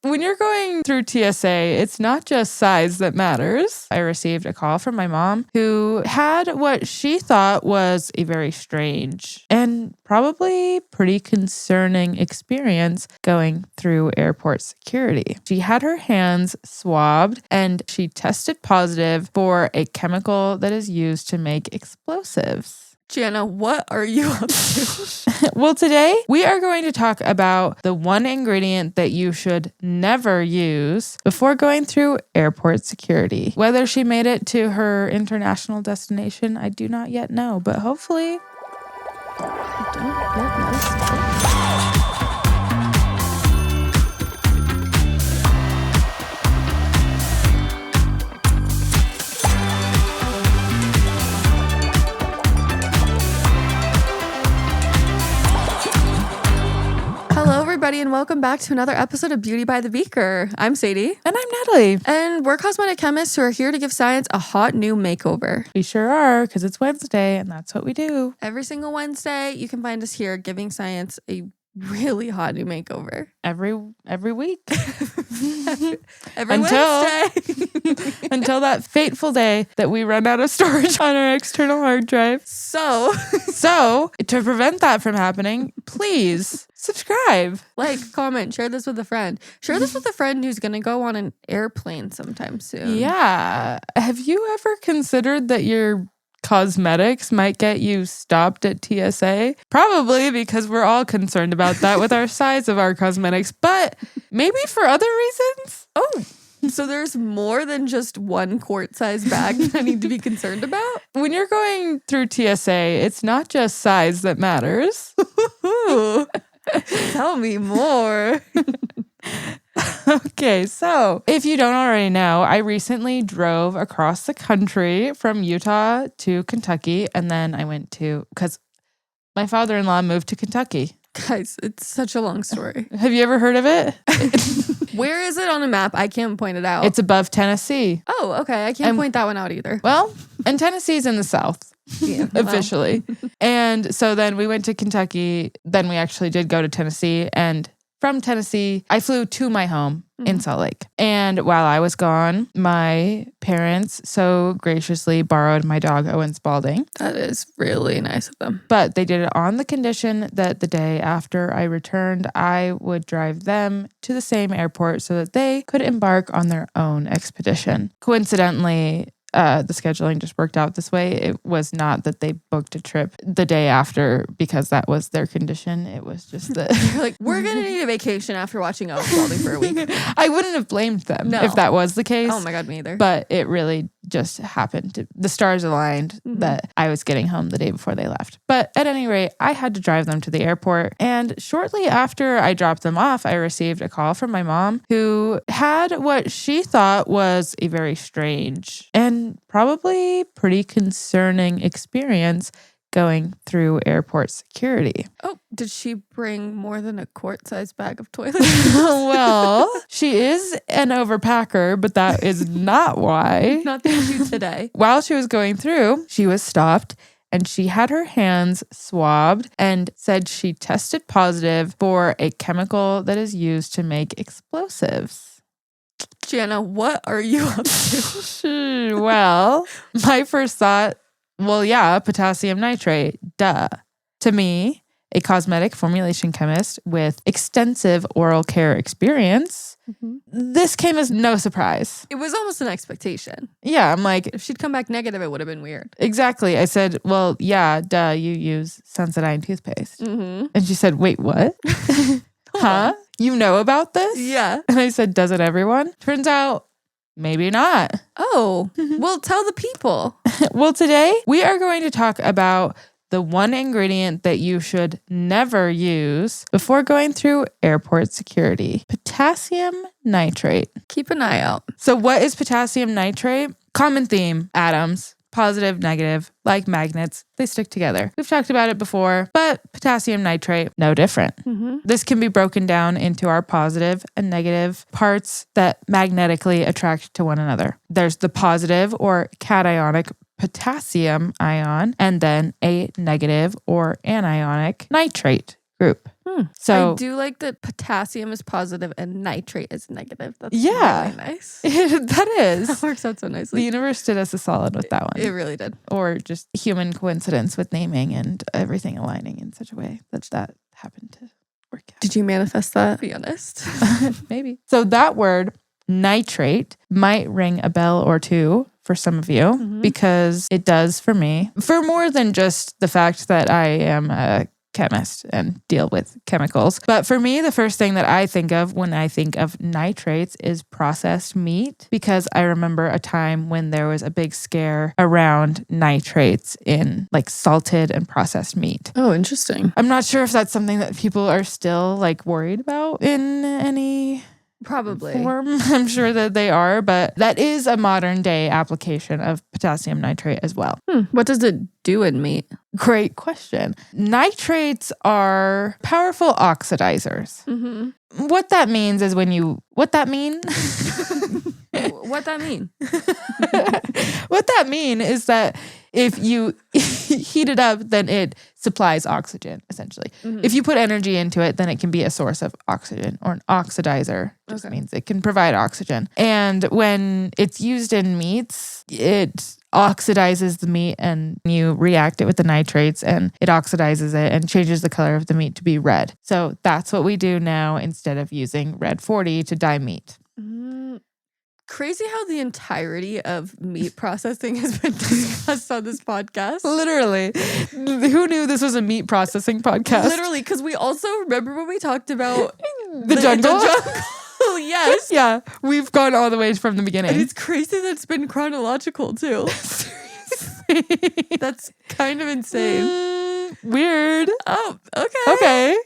When you're going through TSA, it's not just size that matters. I received a call from my mom who had what she thought was a very strange and probably pretty concerning experience going through airport security. She had her hands swabbed and she tested positive for a chemical that is used to make explosives. Jana, what are you up to? Well, today we are going to talk about the one ingredient that you should never use before going through airport security. Whether she made it to her international destination, I do not yet know, but hopefully. I don't yet know. Hello, everybody, and welcome back to another episode of Beauty by the Beaker. I'm Sadie. And I'm Natalie. And we're cosmetic chemists who are here to give science a hot new makeover. We sure are, because it's Wednesday, and that's what we do. Every single Wednesday, you can find us here giving science a really hot new makeover. Every week. Every Wednesday. Until that fateful day that we run out of storage on our external hard drive. So, to prevent that from happening, please subscribe. Like, comment, share this with a friend. Share this with a friend who's going to go on an airplane sometime soon. Yeah. Have you ever considered that your cosmetics might get you stopped at TSA? Probably, because we're all concerned about that with our size of our cosmetics, but maybe for other reasons. Oh, so there's more than just one quart-sized bag that I need to be concerned about? When you're going through TSA, it's not just size that matters. Tell me more. Okay, so if you don't already know, I recently drove across the country from Utah to Kentucky, and then I went because my father-in-law moved to Kentucky. Guys, it's such a long story. Have you ever heard of it? Where is it on a map? I can't point it out. It's above Tennessee. Oh, okay. I can't point that one out either. Well, and Tennessee's in the South. Yeah, officially. And so then we went to Kentucky. Then we actually did go to Tennessee. And from Tennessee, I flew to my home in Salt Lake. And while I was gone, my parents so graciously borrowed my dog, Owen Spalding. That is really nice of them. But they did it on the condition that the day after I returned, I would drive them to the same airport so that they could embark on their own expedition. Coincidentally, the scheduling just worked out this way. It was not that they booked a trip the day after because that was their condition. It was just that you're like, we're going to need a vacation after watching Owen Spalding for a week. I wouldn't have blamed them if that was the case. Oh my God, me either. But it really just happened. The stars aligned that I was getting home the day before they left. But at any rate, I had to drive them to the airport. And shortly after I dropped them off, I received a call from my mom who had what she thought was a very strange and probably pretty concerning experience going through airport security. Oh, did she bring more than a quart-sized bag of toilet? Well, she is an overpacker, but that is not why. Not the issue today. While she was going through, she was stopped and she had her hands swabbed and said she tested positive for a chemical that is used to make explosives. Jana, what are you up to? Well, my first thought, well, yeah, potassium nitrate, duh. To me, a cosmetic formulation chemist with extensive oral care experience, this came as no surprise. It was almost an expectation. Yeah, I'm like... If she'd come back negative, it would have been weird. Exactly. I said, well, yeah, duh, you use Sensodyne toothpaste. And she said, wait, what? Huh? You know about this? Yeah. And I said, doesn't everyone? Turns out, maybe not. Oh, well, tell the people. Well, today we are going to talk about the one ingredient that you should never use before going through airport security: potassium nitrate. Keep an eye out. So what is potassium nitrate? Common theme: atoms. Positive, negative, like magnets, they stick together. We've talked about it before, but potassium nitrate, no different. This can be broken down into our positive and negative parts that magnetically attract to one another. There's the positive or cationic potassium ion, and then a negative or anionic nitrate group. So I do like that potassium is positive and nitrate is negative. That's yeah, really nice. that is. That works out so The nicely. universe did us a solid with that one. It really did. Or just human coincidence with naming and everything aligning in such a way that happened to work out. Did you manifest that? Be honest. Maybe. So that word, nitrate, might ring a bell or two for some of you because it does for me. For more than just the fact that I am a chemist and deal with chemicals. But for me, the first thing that I think of when I think of nitrates is processed meat, because I remember a time when there was a big scare around nitrates in like salted and processed meat. Oh, interesting. I'm not sure if that's something that people are still like worried about in any Probably. form. I'm sure that they are, but that is a modern day application of potassium nitrate as well. What does it do in meat? Great question. Nitrates are powerful oxidizers. What that means is what that mean? What that mean? What that mean is that if you heat it up, then it supplies oxygen, essentially. If you put energy into it, then it can be a source of oxygen, or an oxidizer. Just means it can provide oxygen. And when it's used in meats, it oxidizes the meat, and you react it with the nitrates and it oxidizes it and changes the color of the meat to be red. So that's what we do now instead of using red 40 to dye meat. Crazy how the entirety of meat processing has been discussed on this podcast. Literally. Who knew this was a meat processing podcast? Literally, because we also remember when we talked about The jungle? Yes. Yeah, we've gone all the way from the beginning. And it's crazy that it's been chronological too. That's kind of insane. Weird. Oh, okay. Okay.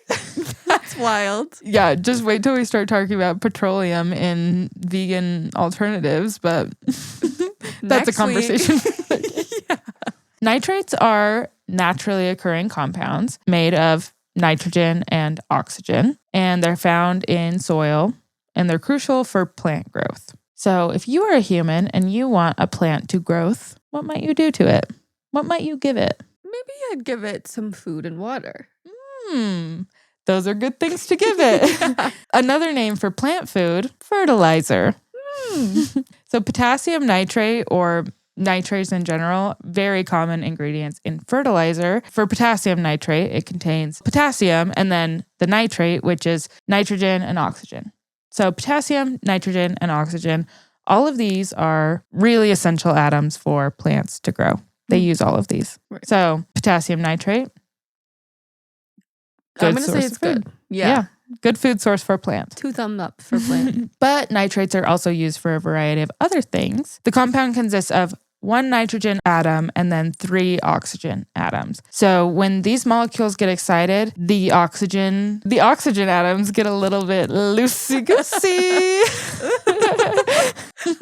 That's wild. Yeah, just wait till we start talking about petroleum in vegan alternatives, but that's a conversation. Yeah. Nitrates are naturally occurring compounds made of nitrogen and oxygen, and they're found in soil, and they're crucial for plant growth. So if you are a human and you want a plant to growth, what might you do to it? What might you give it? Maybe I'd give it some food and water. Those are good things to give it. Another name for plant food, fertilizer. So potassium nitrate, or nitrates in general, very common ingredients in fertilizer. For potassium nitrate, it contains potassium and then the nitrate, which is nitrogen and oxygen. So potassium, nitrogen, and oxygen, all of these are really essential atoms for plants to grow. They use all of these. Right. So potassium nitrate, good I'm going to say source it's of food. good. Yeah. Good food source for plants. 2 thumbs up for plant. But nitrates are also used for a variety of other things. The compound consists of 1 nitrogen atom and then 3 oxygen atoms. So when these molecules get excited, the oxygen atoms get a little bit loosey-goosey.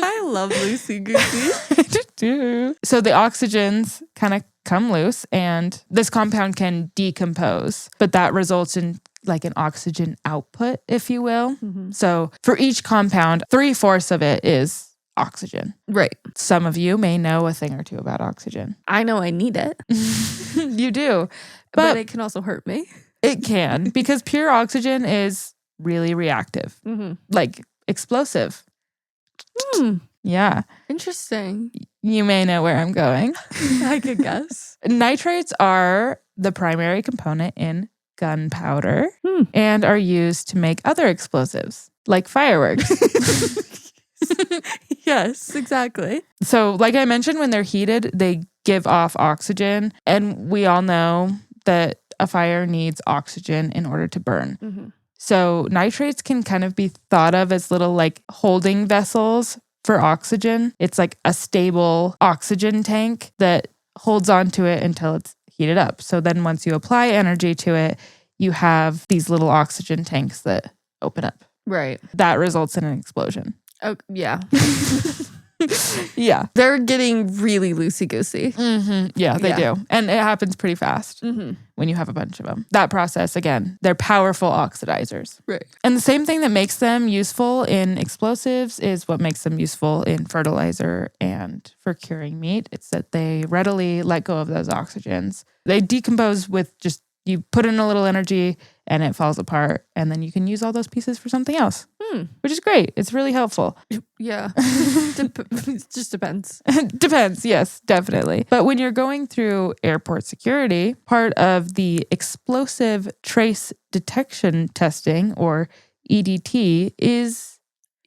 I love loosey-goosey. I do. So the oxygens kind of come loose, and this compound can decompose, but that results in like an oxygen output, if you will. So for each compound, 3/4 of it is oxygen. Right. Some of you may know a thing or two about oxygen. I know I need it. You do. But it can also hurt me. It can, because pure oxygen is really reactive, like explosive. Yeah. Interesting. You may know where I'm going. I could guess. Nitrates are the primary component in gunpowder and are used to make other explosives, like fireworks. Yes, exactly. So like I mentioned, when they're heated, they give off oxygen. And we all know that a fire needs oxygen in order to burn. So nitrates can kind of be thought of as little like holding vessels for oxygen. It's like a stable oxygen tank that holds onto it until it's heated up. So then once you apply energy to it, you have these little oxygen tanks that open up. Right. That results in an explosion. Oh, yeah. Yeah. They're getting really loosey-goosey. Yeah, they do. And it happens pretty fast when you have a bunch of them. That process, again, they're powerful oxidizers. Right. And the same thing that makes them useful in explosives is what makes them useful in fertilizer and for curing meat. It's that they readily let go of those oxygens. They decompose with just, you put in a little energy and it falls apart. And then you can use all those pieces for something else, Hmm. which is great. It's really helpful. Yeah. It just depends. Depends. Yes, definitely. But when you're going through airport security, part of the explosive trace detection testing, or EDT, is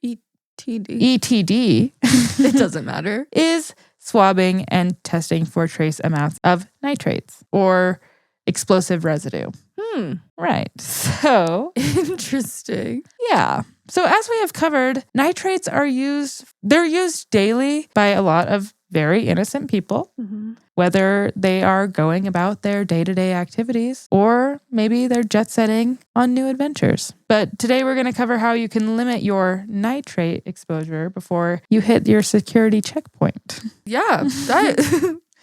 ETD. It doesn't matter. Is swabbing and testing for trace amounts of nitrates or explosive residue. Right. So interesting. Yeah. So as we have covered, nitrates they're used daily by a lot of very innocent people, whether they are going about their day-to-day activities or maybe they're jet setting on new adventures. But today we're going to cover how you can limit your nitrate exposure before you hit your security checkpoint. Yeah,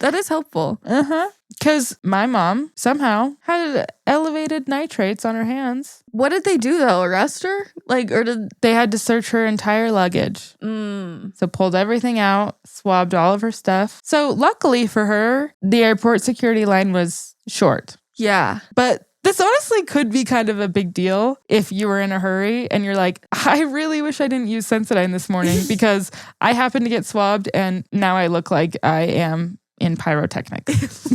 that is helpful. Because my mom somehow had elevated nitrates on her hands. What did they do though? Arrest her? Or did they had to search her entire luggage? So pulled everything out, swabbed all of her stuff. So luckily for her, the airport security line was short. Yeah. But this honestly could be kind of a big deal if you were in a hurry and you're like, I really wish I didn't use Sensodyne this morning because I happened to get swabbed and now I look like I am in pyrotechnics.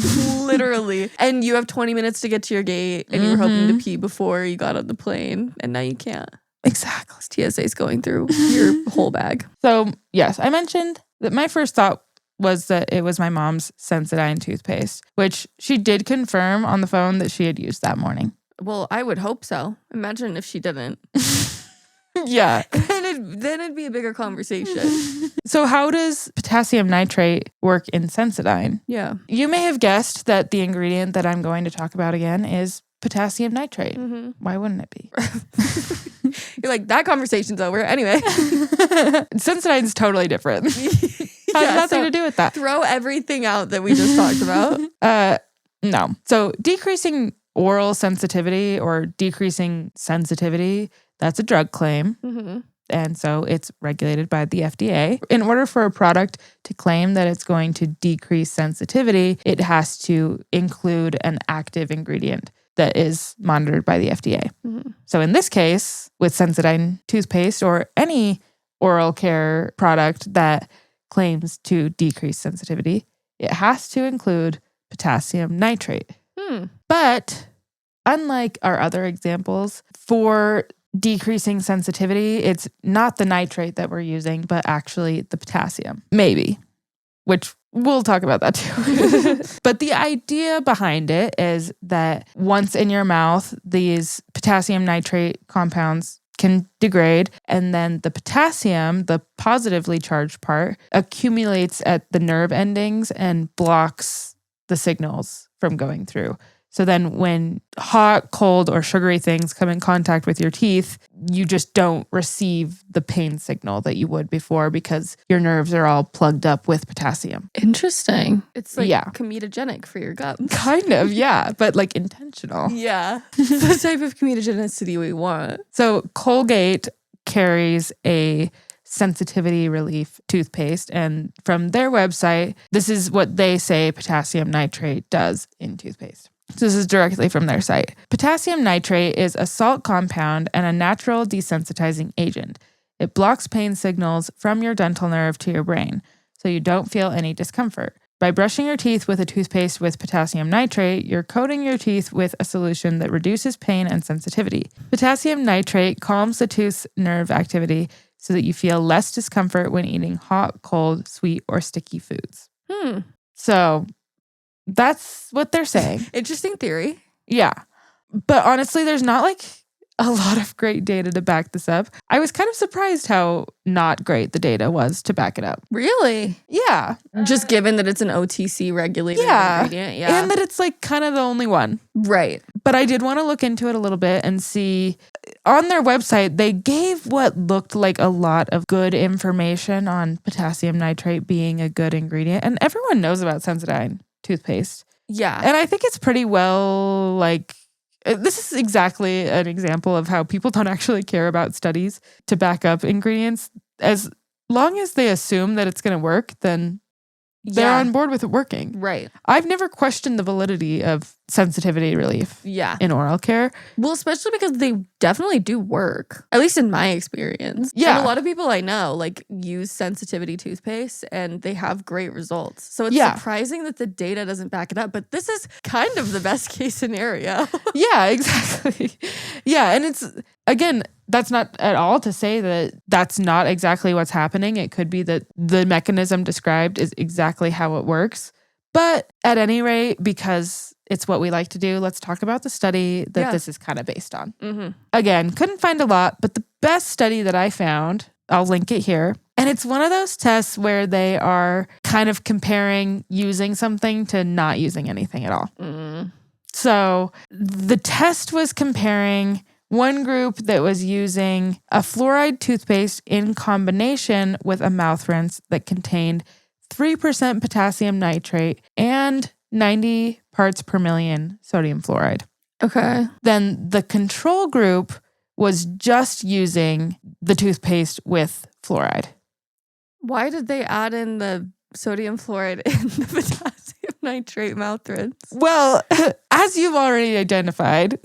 Literally. And you have 20 minutes to get to your gate and you were hoping to pee before you got on the plane and now you can't. Exactly. TSA's going through your whole bag. So yes, I mentioned that my first thought was that it was my mom's Sensodyne toothpaste, which she did confirm on the phone that she had used that morning. Well, I would hope so. Imagine if she didn't. Yeah. Then it'd be a bigger conversation. So how does potassium nitrate work in Sensodyne? Yeah. You may have guessed that the ingredient that I'm going to talk about again is potassium nitrate. Why wouldn't it be? You're like, that conversation's over. Anyway. Sensodyne's totally different. Has nothing to do with that. Throw everything out that we just talked about. No. So decreasing oral sensitivity or decreasing sensitivity, that's a drug claim. And so it's regulated by the FDA. In order for a product to claim that it's going to decrease sensitivity, it has to include an active ingredient that is monitored by the FDA. So in this case, with Sensodyne toothpaste or any oral care product that claims to decrease sensitivity, it has to include potassium nitrate. But unlike our other examples, for decreasing sensitivity, it's not the nitrate that we're using, but actually the potassium. Maybe, which we'll talk about that too. But the idea behind it is that once in your mouth, these potassium nitrate compounds can degrade, and then the potassium, the positively charged part, accumulates at the nerve endings and blocks the signals from going through. So then when hot, cold, or sugary things come in contact with your teeth, you just don't receive the pain signal that you would before because your nerves are all plugged up with potassium. Interesting. It's like comedogenic for your gut. Kind of, yeah, but like intentional. Yeah. The type of comedogenicity we want. So Colgate carries a sensitivity relief toothpaste, and from their website, this is what they say potassium nitrate does in toothpaste. So this is directly from their site. Potassium nitrate is a salt compound and a natural desensitizing agent. It blocks pain signals from your dental nerve to your brain, so you don't feel any discomfort. By brushing your teeth with a toothpaste with potassium nitrate, you're coating your teeth with a solution that reduces pain and sensitivity. Potassium nitrate calms the tooth's nerve activity so that you feel less discomfort when eating hot, cold, sweet, or sticky foods. So that's what they're saying. Interesting theory. Yeah. But honestly, there's not like a lot of great data to back this up. I was kind of surprised how not great the data was to back it up. Really? Yeah. Just given that it's an OTC regulated ingredient. Yeah. And that it's like kind of the only one. Right. But I did want to look into it a little bit and see. On their website, they gave what looked like a lot of good information on potassium nitrate being a good ingredient. And everyone knows about Sensodyne toothpaste. Yeah. And I think it's pretty well, like, this is exactly an example of how people don't actually care about studies to back up ingredients. As long as they assume that it's going to work, then they're on board with it working. Right. I've never questioned the validity of sensitivity relief Yeah. in oral care. Well, especially because they definitely do work, at least in my experience. Yeah. And a lot of people I know like use sensitivity toothpaste and they have great results. So it's Yeah. surprising that the data doesn't back it up, but this is kind of the best case scenario. Yeah, exactly. Yeah, and it's, again, that's not at all to say that that's not exactly what's happening. It could be that the mechanism described is exactly how it works. But at any rate, because it's what we like to do, let's talk about the study that this is kind of based on. Again, couldn't find a lot, but the best study that I found, I'll link it here. And it's one of those tests where they are kind of comparing using something to not using anything at all. So the test was comparing one group that was using a fluoride toothpaste in combination with a mouth rinse that contained 3% potassium nitrate and 90 parts per million sodium fluoride. Okay. Then the control group was just using the toothpaste with fluoride. Why did they add in the sodium fluoride in the potassium nitrate mouth rinse? Well, as you've already identified,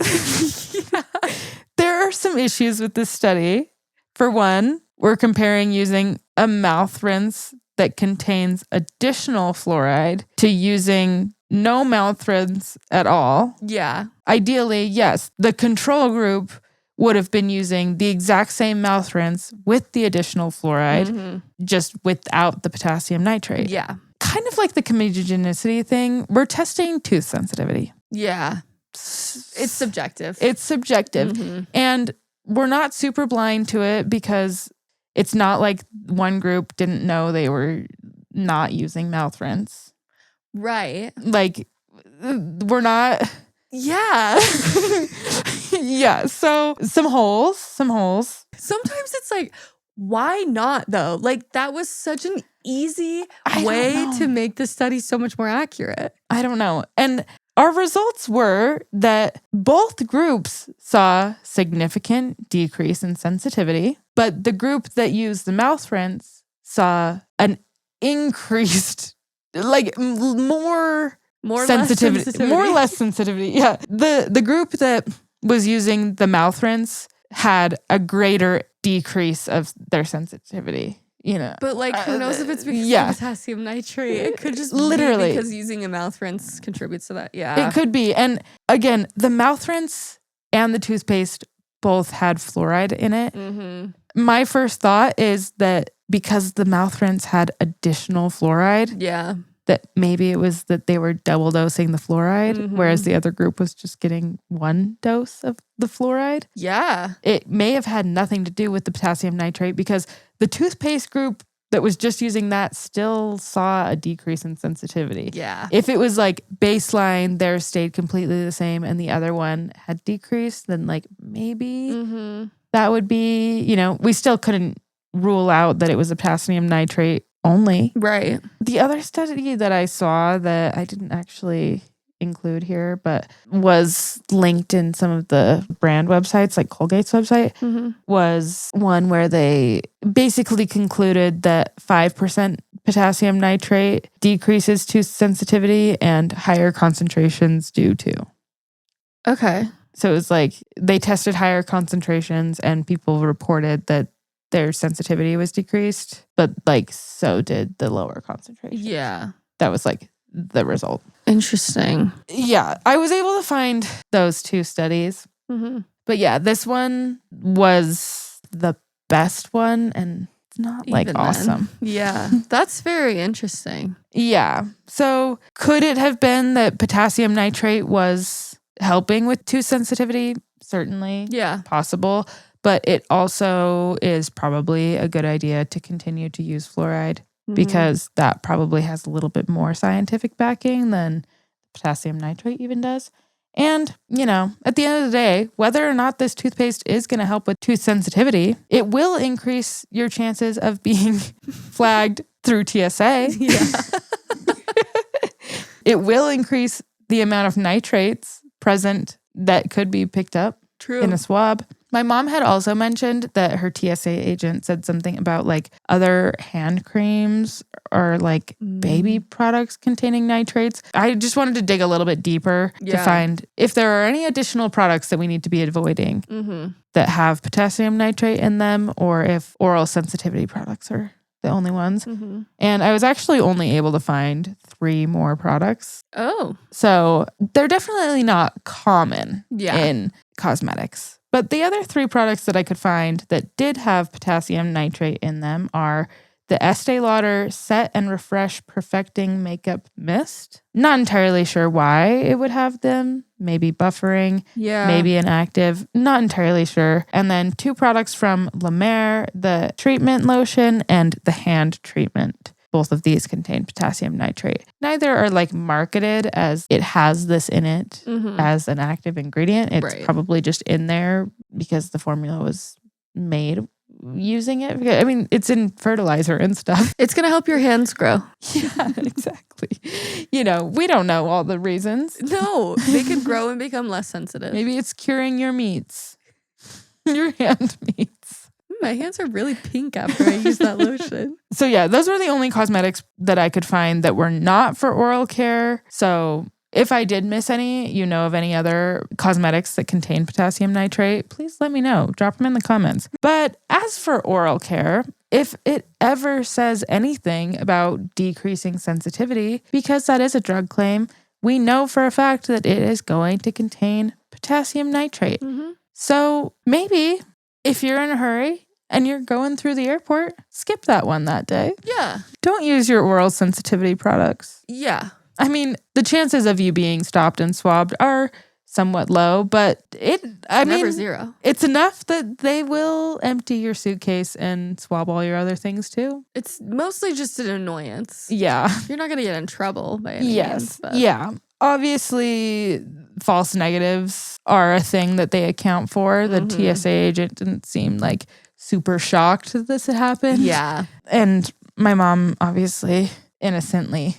there are some issues with this study. For one, we're comparing using a mouth rinse that contains additional fluoride to using no mouth rinse at all. Yeah. Ideally, yes, the control group would have been using the exact same mouth rinse with the additional fluoride, just without the potassium nitrate. Yeah. Kind of like the comedogenicity thing, we're testing tooth sensitivity. Yeah. It's subjective. It's subjective. And we're not super blind to it because it's not like one group didn't know they were not using mouth rinse. Right. Like, we're not. Yeah. Yeah. So some holes. Sometimes it's like, why not though? Like that was such an easy I don't way know. to make the study so much more accurate. I don't know. And our results were that both groups saw significant decrease in sensitivity, but the group that used the mouth rinse saw an increased, like more sensitivity, more or less sensitivity. Yeah. The group that was using the mouth rinse had a greater decrease of their sensitivity. You know, but like, who knows if it's because of potassium nitrate? It could just literally be because using a mouth rinse contributes to that. Yeah, it could be. And again, the mouth rinse and the toothpaste both had fluoride in it. My first thought is that because the mouth rinse had additional fluoride, that maybe it was that they were double dosing the fluoride, whereas the other group was just getting one dose of the fluoride. Yeah. It may have had nothing to do with the potassium nitrate because the toothpaste group that was just using that still saw a decrease in sensitivity. Yeah. If it was like baseline, theirs stayed completely the same and the other one had decreased, then like maybe that would be, you know, we still couldn't rule out that it was a potassium nitrate only. Right. The other study that I saw that I didn't actually include here, but was linked in some of the brand websites, like Colgate's website, was one where they basically concluded that 5% potassium nitrate decreases tooth sensitivity and higher concentrations do too. Okay. So it was like they tested higher concentrations and people reported that their sensitivity was decreased, but like so did the lower concentration. Yeah. That was like the result. Interesting. Yeah, I was able to find those two studies. But yeah, this one was the best one and it's not like Even awesome. Then. Yeah, that's very interesting. Yeah. So could it have been that potassium nitrate was helping with tooth sensitivity? Certainly. Yeah. Possible. But it also is probably a good idea to continue to use fluoride because that probably has a little bit more scientific backing than potassium nitrate even does. And, you know, at the end of the day, whether or not this toothpaste is going to help with tooth sensitivity, it will increase your chances of being flagged through TSA. Yeah. It will increase the amount of nitrates present that could be picked up in a swab. My mom had also mentioned that her TSA agent said something about like other hand creams or like baby products containing nitrates. I just wanted to dig a little bit deeper to find if there are any additional products that we need to be avoiding that have potassium nitrate in them, or if oral sensitivity products are the only ones. And I was actually only able to find 3 more products. Oh. So they're definitely not common in cosmetics. But the other 3 products that I could find that did have potassium nitrate in them are the Estee Lauder Set and Refresh Perfecting Makeup Mist. Not entirely sure why it would have them. Maybe buffering, maybe inactive. Not entirely sure. And then 2 products from La Mer, the treatment lotion and the hand treatment. Both of these contain potassium nitrate. Neither are like marketed as it has this in it as an active ingredient. It's probably just in there because the formula was made using it. I mean, it's in fertilizer and stuff. It's going to help your hands grow. Yeah, exactly. You know, we don't know all the reasons. No, they could grow and become less sensitive. Maybe it's curing your meats, your hand meats. My hands are really pink after I use that lotion. So yeah, those were the only cosmetics that I could find that were not for oral care. So if I did miss any, you know of any other cosmetics that contain potassium nitrate, please let me know. Drop them in the comments. But as for oral care, if it ever says anything about decreasing sensitivity, because that is a drug claim, we know for a fact that it is going to contain potassium nitrate. So maybe if you're in a hurry and you're going through the airport, skip that one that day. Yeah. Don't use your oral sensitivity products. Yeah. I mean, the chances of you being stopped and swabbed are somewhat low, but never zero. It's enough that they will empty your suitcase and swab all your other things too. It's mostly just an annoyance. Yeah. You're not going to get in trouble by any means. But. Yeah. Obviously, false negatives are a thing that they account for. The TSA agent didn't seem like super shocked that this had happened. Yeah. And my mom, obviously, innocently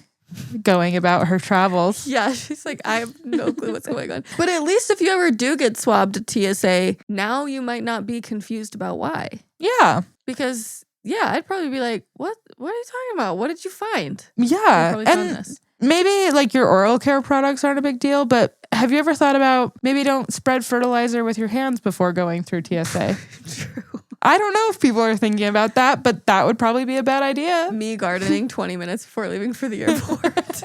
going about her travels. Yeah, she's like, I have no clue what's going on. But at least if you ever do get swabbed at TSA, now you might not be confused about why. Yeah. Because, I'd probably be like, what are you talking about? What did you find? Yeah. And maybe like your oral care products aren't a big deal, but have you ever thought about maybe don't spread fertilizer with your hands before going through TSA? True. I don't know if people are thinking about that, but that would probably be a bad idea. Me gardening 20 minutes before leaving for the airport.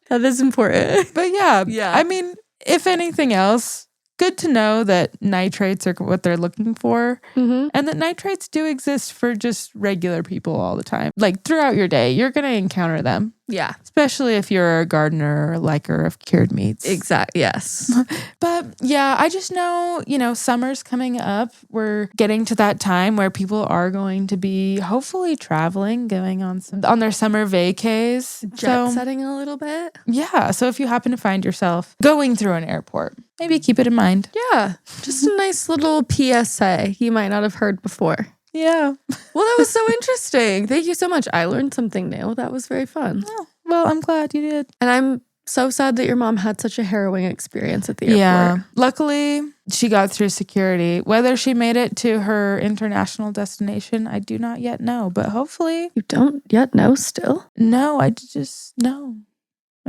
That is important. But yeah. I mean, if anything else, good to know that nitrates are what they're looking for and that nitrates do exist for just regular people all the time. Like throughout your day, you're going to encounter them. Yeah. Especially if you're a gardener or liker of cured meats. Exactly. Yes. But yeah, I just know, summer's coming up. We're getting to that time where people are going to be hopefully traveling, going on their summer vacays. Jet setting a little bit. Yeah. So if you happen to find yourself going through an airport, maybe keep it in mind. Yeah. Just a nice little PSA you might not have heard before. Yeah. Well, that was so interesting. Thank you so much. I learned something new. That was very fun. Oh, well, I'm glad you did. And I'm so sad that your mom had such a harrowing experience at the airport. Yeah. Luckily, she got through security. Whether she made it to her international destination, I do not yet know. But hopefully... You don't yet know still? No, I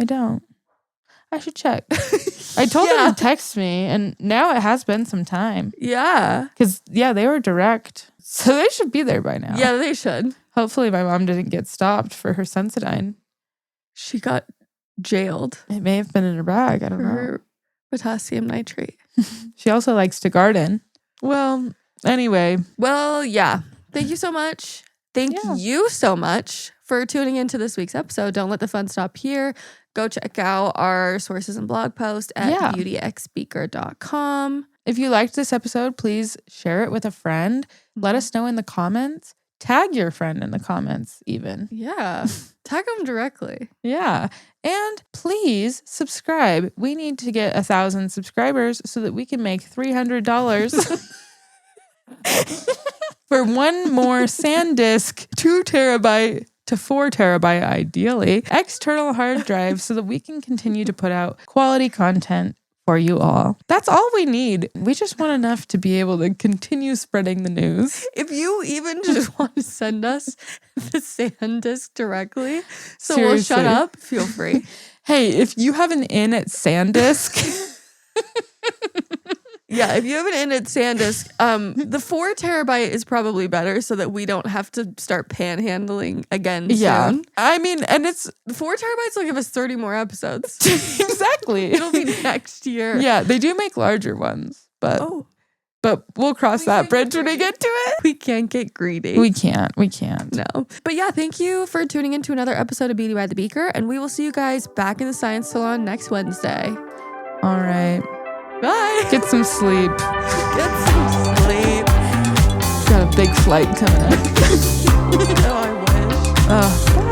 don't. I should check. I told her to text me, and now it has been some time. Yeah. Because, they were direct. So they should be there by now. Yeah, they should. Hopefully my mom didn't get stopped for her Sensodyne. She got jailed. It may have been in her bag. I don't know. Her potassium nitrate. She also likes to garden. Well, anyway. Well, yeah. Thank you so much. Thank you so much for tuning into this week's episode. Don't let the fun stop here. Go check out our sources and blog post at beautyxspeaker.com. If you liked this episode, please share it with a friend. Let us know in the comments. Tag your friend in the comments even. Yeah. Tag them directly. Yeah. And please subscribe. We need to get 1,000 subscribers so that we can make $300 for one more SanDisk 2 terabyte to 4 terabyte, ideally, external hard drive so that we can continue to put out quality content for you all. That's all we need. We just want enough to be able to continue spreading the news. If you even just want to send us the SanDisk directly, so Seriously. we'll shut up, feel free. Hey, if you have an in at SanDisk... Yeah, if you have an in at SanDisk, the 4 terabyte is probably better so that we don't have to start panhandling again soon. I mean, and it's... The 4 terabytes will give us 30 more episodes. Exactly. It'll be next year. Yeah, they do make larger ones, but we'll cross that bridge when we get to it. We can't get greedy. We can't. No. But yeah, thank you for tuning into another episode of Beauty by the Beaker, and we will see you guys back in the Science Salon next Wednesday. All right. Bye. Get some sleep. Got a big flight coming up. Oh, I wish. Oh.